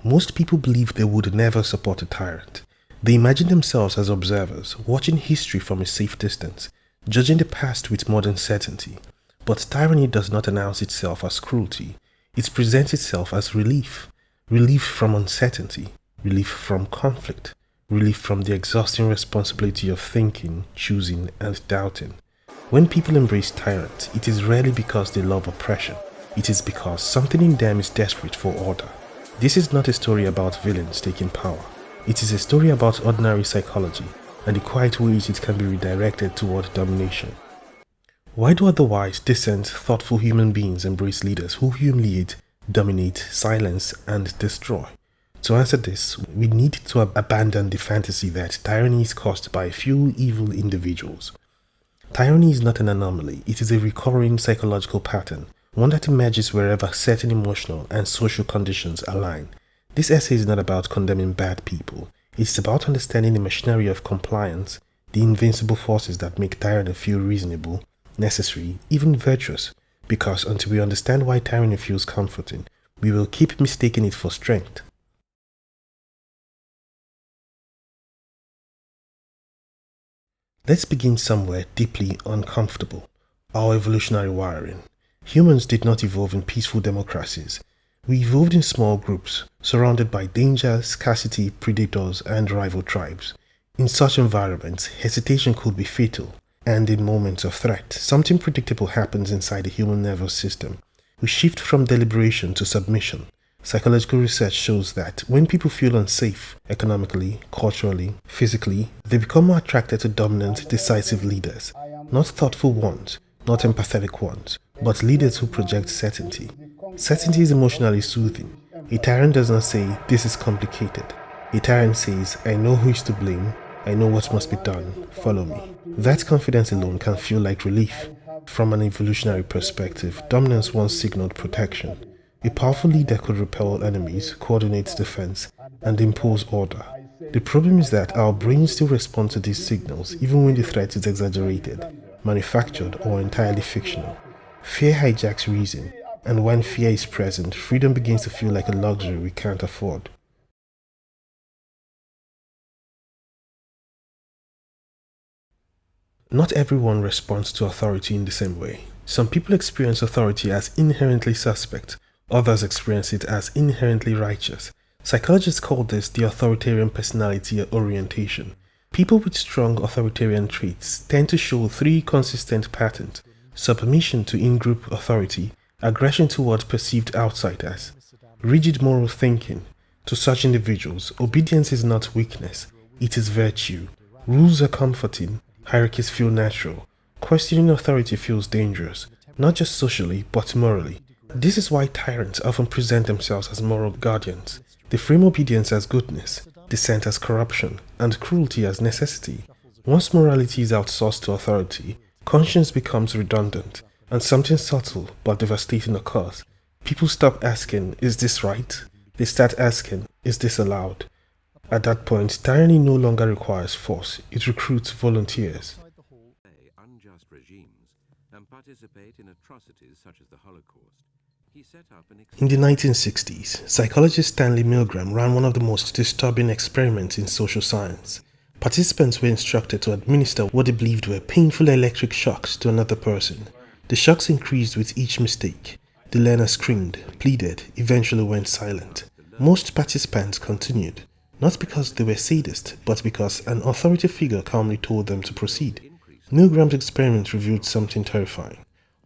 Most people believe they would never support a tyrant. They imagine themselves as observers, watching history from a safe distance, judging the past with modern certainty. But tyranny does not announce itself as cruelty. It presents itself as relief. Relief from uncertainty, relief from conflict, relief from the exhausting responsibility of thinking, choosing, and doubting. When people embrace tyrants, it is rarely because they love oppression. It is because something in them is desperate for order. This is not a story about villains taking power. It is a story about ordinary psychology and the quiet ways it can be redirected toward domination. Why do otherwise decent, thoughtful human beings embrace leaders who humiliate, dominate, silence, and destroy? To answer this, we need to abandon the fantasy that tyranny is caused by a few evil individuals. Tyranny is not an anomaly, it is a recurring psychological pattern, one that emerges wherever certain emotional and social conditions align. This essay is not about condemning bad people, it is about understanding the machinery of compliance, the invincible forces that make tyranny feel reasonable, necessary, even virtuous, because until we understand why tyranny feels comforting, we will keep mistaking it for strength. Let's begin somewhere deeply uncomfortable, our evolutionary wiring. Humans did not evolve in peaceful democracies. We evolved in small groups, surrounded by danger, scarcity, predators, and rival tribes. In such environments, hesitation could be fatal, and in moments of threat, something predictable happens inside the human nervous system. We shift from deliberation to submission. Psychological research shows that when people feel unsafe, economically, culturally, physically, they become more attracted to dominant, decisive leaders. Not thoughtful ones, not empathetic ones, but leaders who project certainty. Certainty is emotionally soothing. A tyrant does not say, "This is complicated." A tyrant says, "I know who is to blame, I know what must be done, follow me." That confidence alone can feel like relief. From an evolutionary perspective, dominance once signaled protection. A powerful leader could repel enemies, coordinate defense, and impose order. The problem is that our brains still respond to these signals even when the threat is exaggerated, manufactured, or entirely fictional. Fear hijacks reason, and when fear is present, freedom begins to feel like a luxury we can't afford. Not everyone responds to authority in the same way. Some people experience authority as inherently suspect, others experience it as inherently righteous. Psychologists call this the authoritarian personality orientation. People with strong authoritarian traits tend to show three consistent patterns: submission to in-group authority, aggression toward perceived outsiders, rigid moral thinking. To such individuals, obedience is not weakness, it is virtue. Rules are comforting, hierarchies feel natural. Questioning authority feels dangerous, not just socially, but morally. This is why tyrants often present themselves as moral guardians. They frame obedience as goodness, dissent as corruption, and cruelty as necessity. Once morality is outsourced to authority, conscience becomes redundant, and something subtle but devastating occurs. People stop asking, "Is this right?" They start asking, "Is this allowed?" At that point, tyranny no longer requires force, it recruits volunteers. Unjust regimes and participate in atrocities such as the Holocaust. In the 1960s, psychologist Stanley Milgram ran one of the most disturbing experiments in social science. Participants were instructed to administer what they believed were painful electric shocks to another person. The shocks increased with each mistake. The learner screamed, pleaded, eventually went silent. Most participants continued, not because they were sadists, but because an authority figure calmly told them to proceed. Milgram's experiment revealed something terrifying.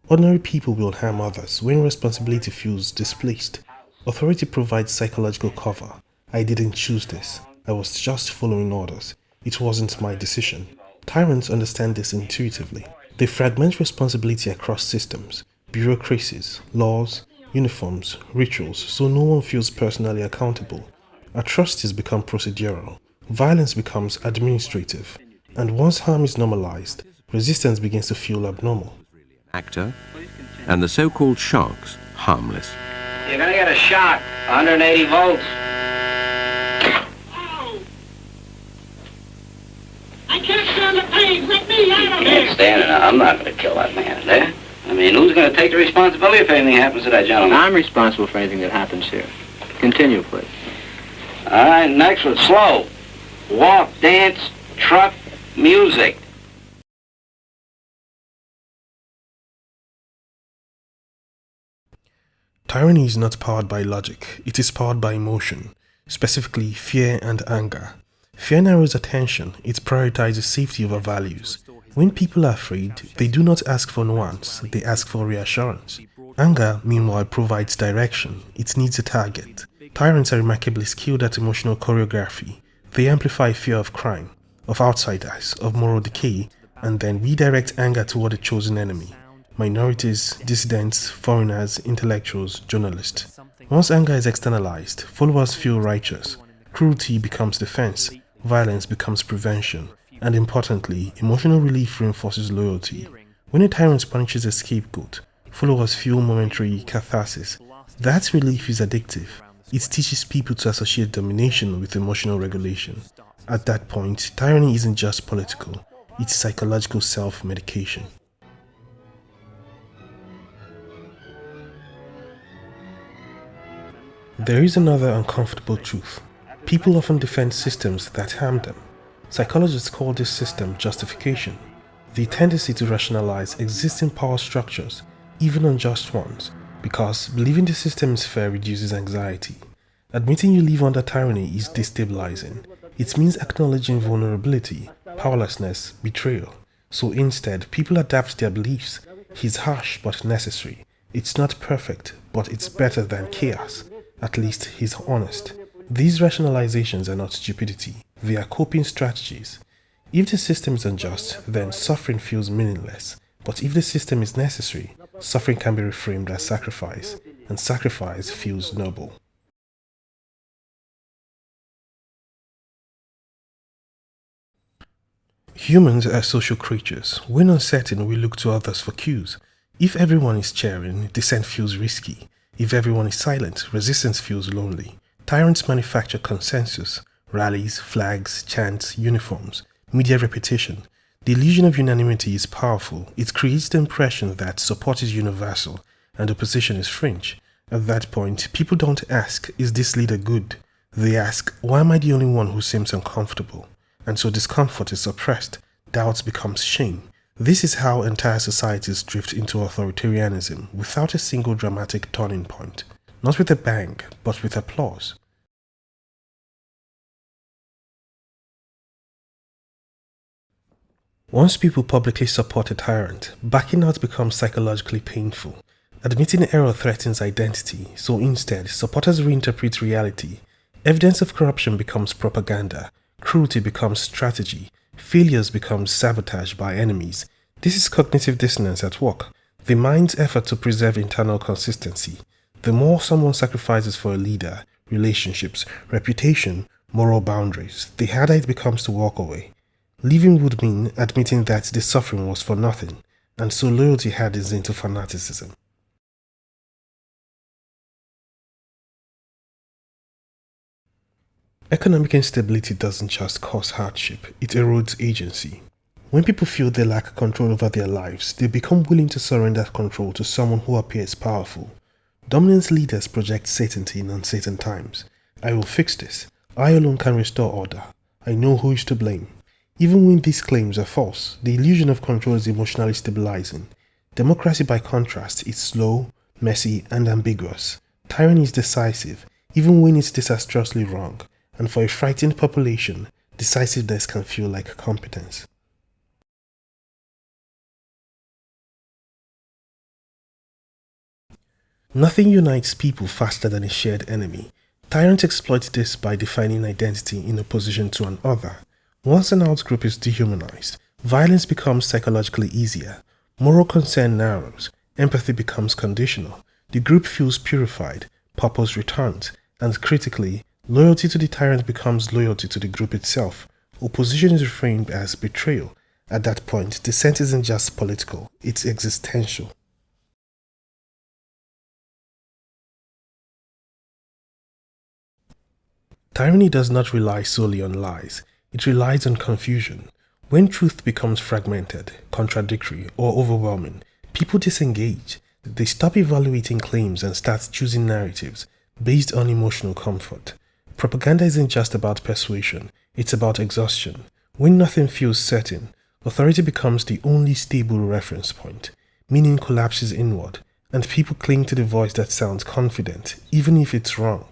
Ordinary people will harm others when responsibility feels displaced. Authority provides psychological cover. I didn't choose this. I was just following orders. It wasn't my decision. Tyrants understand this intuitively. They fragment responsibility across systems, bureaucracies, laws, uniforms, rituals, so no one feels personally accountable. Atrocities become procedural. Violence becomes administrative. And once harm is normalized, resistance begins to feel abnormal. Actor, and the so-called shocks harmless. You're gonna get a shock, 180 volts. Ow! I can't stand the pain. Let me out of here. Can't stand it. I'm not gonna kill that man, there. I mean, who's gonna take the responsibility if anything happens to that gentleman? I'm responsible for anything that happens here. Continue, please. All right, next one, slow. Walk, dance, truck, music. Tyranny is not powered by logic, it is powered by emotion, specifically fear and anger. Fear narrows attention, it prioritizes safety over values. When people are afraid, they do not ask for nuance, they ask for reassurance. Anger, meanwhile, provides direction, it needs a target. Tyrants are remarkably skilled at emotional choreography. They amplify fear of crime, of outsiders, of moral decay, and then redirect anger toward a chosen enemy. Minorities, dissidents, foreigners, intellectuals, journalists. Once anger is externalized, followers feel righteous. Cruelty becomes defense, violence becomes prevention, and importantly, emotional relief reinforces loyalty. When a tyrant punishes a scapegoat, followers feel momentary catharsis. That relief is addictive. It teaches people to associate domination with emotional regulation. At that point, tyranny isn't just political, it's psychological self-medication. There is another uncomfortable truth. People often defend systems that harm them. Psychologists call this system justification, the tendency to rationalize existing power structures, even unjust ones, because believing the system is fair reduces anxiety. Admitting you live under tyranny is destabilizing. It means acknowledging vulnerability, powerlessness, betrayal. So instead, people adapt their beliefs. He's harsh but necessary. It's not perfect, but it's better than chaos. At least he's honest. These rationalizations are not stupidity, they are coping strategies. If the system is unjust, then suffering feels meaningless. But if the system is necessary, suffering can be reframed as sacrifice, and sacrifice feels noble. Humans are social creatures. When uncertain, we look to others for cues. If everyone is cheering, dissent feels risky. If everyone is silent, resistance feels lonely. Tyrants manufacture consensus, rallies, flags, chants, uniforms, media repetition. The illusion of unanimity is powerful. It creates the impression that support is universal and opposition is fringe. At that point, people don't ask, is this leader good? They ask, why am I the only one who seems uncomfortable? And so discomfort is suppressed, doubt becomes shame. This is how entire societies drift into authoritarianism without a single dramatic turning point. Not with a bang, but with applause. Once people publicly support a tyrant, backing out becomes psychologically painful. Admitting error threatens identity, so instead, supporters reinterpret reality. Evidence of corruption becomes propaganda, cruelty becomes strategy, failures become sabotage by enemies. This is cognitive dissonance at work, the mind's effort to preserve internal consistency. The more someone sacrifices for a leader, relationships, reputation, moral boundaries, the harder it becomes to walk away. Leaving would mean admitting that the suffering was for nothing, and so loyalty hardens into fanaticism. Economic instability doesn't just cause hardship, it erodes agency. When people feel they lack control over their lives, they become willing to surrender control to someone who appears powerful. Dominant leaders project certainty in uncertain times. I will fix this. I alone can restore order. I know who is to blame. Even when these claims are false, the illusion of control is emotionally stabilizing. Democracy, by contrast, is slow, messy, and ambiguous. Tyranny is decisive, even when it's disastrously wrong. And for a frightened population, decisiveness can feel like competence. Nothing unites people faster than a shared enemy. Tyrants exploit this by defining identity in opposition to an other. Once an outgroup is dehumanized, violence becomes psychologically easier. Moral concern narrows, empathy becomes conditional. The group feels purified, purpose returns, and critically, loyalty to the tyrant becomes loyalty to the group itself. Opposition is reframed as betrayal. At that point, dissent isn't just political, it's existential. Tyranny does not rely solely on lies, it relies on confusion. When truth becomes fragmented, contradictory, or overwhelming, people disengage. They stop evaluating claims and start choosing narratives based on emotional comfort. Propaganda isn't just about persuasion, it's about exhaustion. When nothing feels certain, authority becomes the only stable reference point. Meaning collapses inward, and people cling to the voice that sounds confident, even if it's wrong.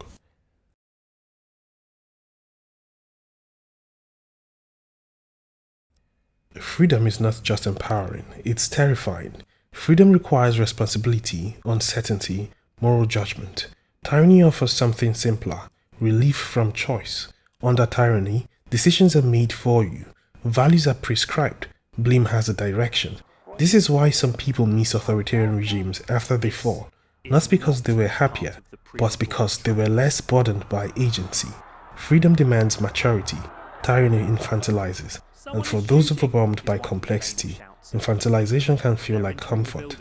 Freedom is not just empowering, it's terrifying. Freedom requires responsibility, uncertainty, moral judgment. Tyranny offers something simpler, relief from choice. Under tyranny, decisions are made for you, values are prescribed, blame has a direction. This is why some people miss authoritarian regimes after they fall, not because they were happier, but because they were less burdened by agency. Freedom demands maturity, tyranny infantilizes, and for those overwhelmed by complexity, infantilization can feel like comfort.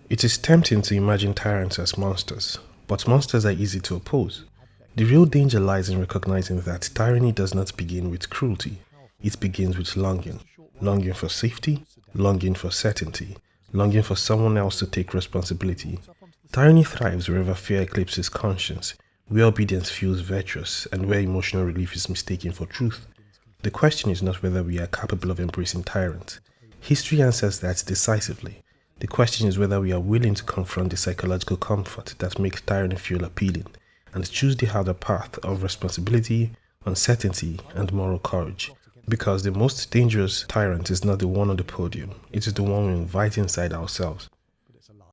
It is tempting to imagine tyrants as monsters, but monsters are easy to oppose. The real danger lies in recognizing that tyranny does not begin with cruelty. It begins with longing. Longing for safety, longing for certainty, longing for someone else to take responsibility. Tyranny thrives wherever fear eclipses conscience, where obedience feels virtuous, and where emotional relief is mistaken for truth. The question is not whether we are capable of embracing tyrants. History answers that decisively. The question is whether we are willing to confront the psychological comfort that makes tyranny feel appealing, and choose the harder path of responsibility, uncertainty, and moral courage. Because the most dangerous tyrant is not the one on the podium, it is the one we invite inside ourselves.